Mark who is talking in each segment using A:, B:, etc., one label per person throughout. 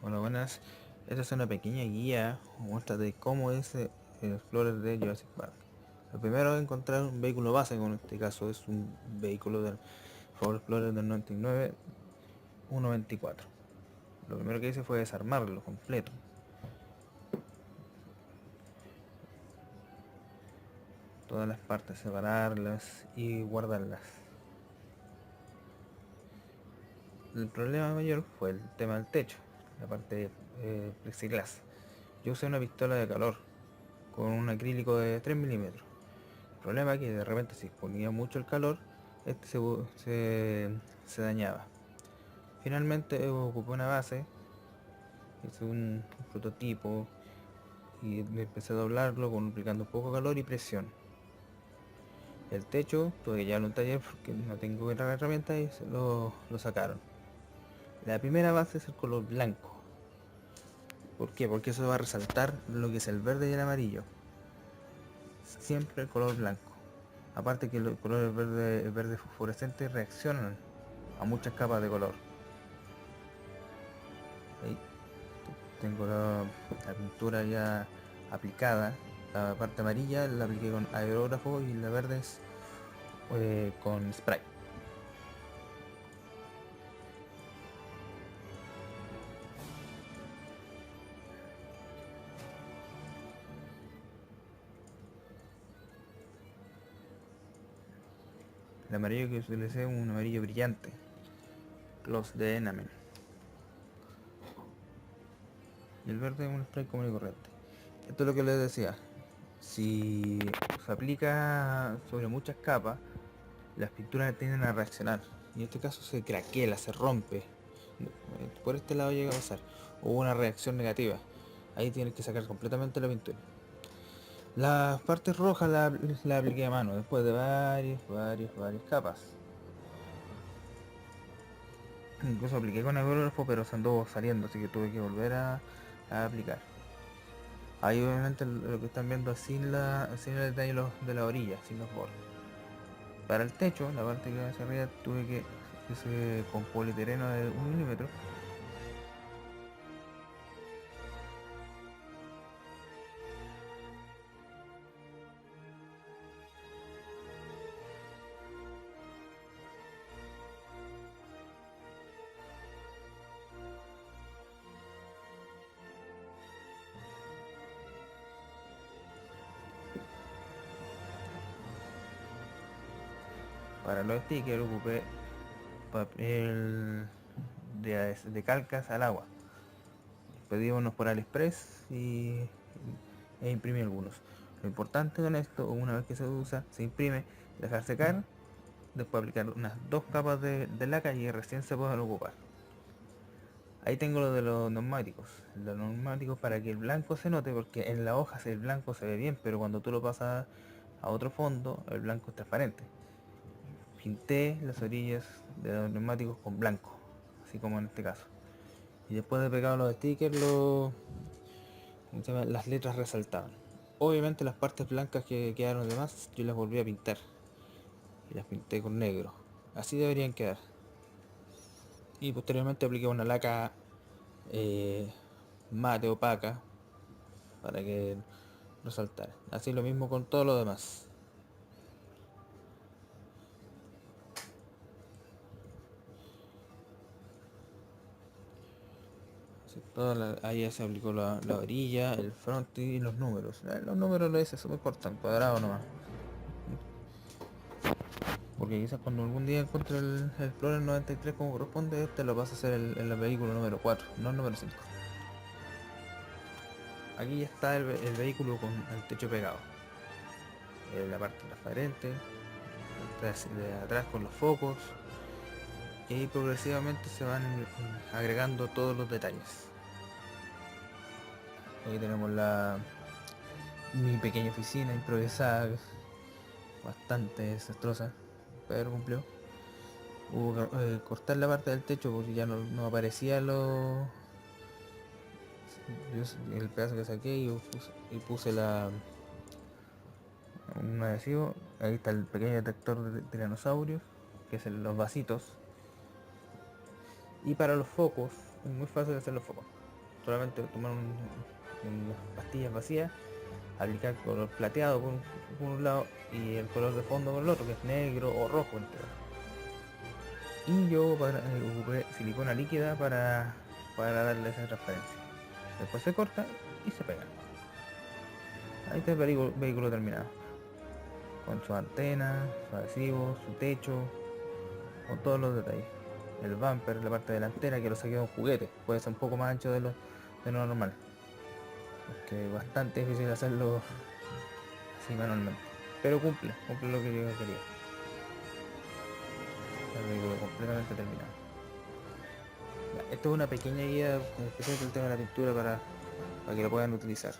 A: Hola, buenas. Esta es una pequeña guía o muestra de cómo es el Explorer de Jurassic Park. Lo primero es encontrar un vehículo base, como en este caso es un vehículo del Ford Explorer del 99 124. Lo primero que hice fue desarmarlo completo. Todas las partes, separarlas y guardarlas. El problema mayor fue el tema del techo, la parte plexiglas. Yo usé una pistola de calor con un acrílico de 3 milímetros. El problema es que de repente si ponía mucho el calor, este se dañaba. Finalmente ocupé una base, hice un prototipo y empecé a doblarlo aplicando un poco de calor y presión. El techo tuve que llevarlo a un taller porque no tengo otra herramienta y lo sacaron. La primera base es el color blanco. ¿Por qué? Porque eso va a resaltar lo que es el verde y el amarillo. Siempre el color blanco. Aparte que los colores verde fosforescente reaccionan a muchas capas de color. Ahí tengo la pintura ya aplicada. La parte amarilla la apliqué con aerógrafo y la verde es con spray. El amarillo que utilicé es un amarillo brillante, gloss de enamel. Y el verde es un spray común y corriente. Esto es lo que les decía. Si se aplica sobre muchas capas, las pinturas tienden a reaccionar. Y en este caso se craquela, se rompe. Por este lado llega a pasar. Hubo una reacción negativa. Ahí tienes que sacar completamente la pintura. Las partes rojas la apliqué a mano, después de varias capas. Incluso apliqué con aerógrafo, pero se anduvo saliendo, así que tuve que volver a aplicar. Ahí obviamente lo que están viendo sin el detalle de la orilla, sin los bordes. Para el techo, la parte que va hacia arriba, tuve que hice con polietileno de 1 milímetro para los stickers. Ocupé papel de calcas al agua. Pedí unos por AliExpress e imprimí algunos. Lo importante con esto, una vez que se usa, se imprime, dejar secar, después aplicar unas dos capas de laca y recién se pueden ocupar. Ahí tengo lo de los neumáticos. Los neumáticos para que el blanco se note, porque en la hoja el blanco se ve bien, pero cuando tú lo pasas a otro fondo, el blanco es transparente. Pinté las orillas de los neumáticos con blanco, así como en este caso. Y después de pegar los stickers, las letras resaltaban. Obviamente las partes blancas que quedaron de más, yo las volví a pintar. Y las pinté con negro. Así deberían quedar. Y posteriormente apliqué una laca eh, mate opaca para que resaltara. Así lo mismo con todo lo demás. Ahí ya se aplicó la orilla, el front y los números. Los números lo hice súper cortan, cuadrado nomás. Porque quizás cuando algún día encuentre el Explorer 93 como corresponde, este lo vas a hacer el vehículo número 4, no el número 5. Aquí ya está el vehículo con el techo pegado. La parte transparente, de atrás con los focos. Y ahí progresivamente se van agregando todos los detalles. Aquí tenemos mi pequeña oficina improvisada, bastante desastrosa, pero cumplió. Hubo que cortar la parte del techo porque ya no aparecía el pedazo que saqué y puse un adhesivo. Ahí está el pequeño detector de tiranosaurios, que es los vasitos. Y para los focos, es muy fácil hacer los focos. solamente tomar unas pastillas vacías, aplicar color plateado por un lado y el color de fondo por el otro, que es negro o rojo entre otros. Y yo ocupé silicona líquida para darle esa transparencia. Después se corta y se pega. Ahí está el vehículo terminado, con su antena, su adhesivo, su techo, con todos los detalles. El bumper, la parte delantera, que lo saqué de un juguete, puede ser un poco más ancho de lo normal, porque es bastante difícil hacerlo así manualmente, pero cumple lo que yo quería. El vehículo completamente terminado. Ya, esto es una pequeña guía especial del tema de la pintura para que lo puedan utilizar.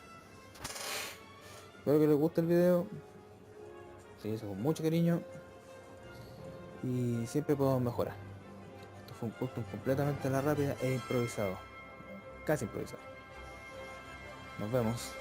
A: Espero que les guste el video, se hizo con mucho cariño y siempre podemos mejorar. Esto fue un custom completamente a la rápida e improvisado, casi improvisado. Nos vemos.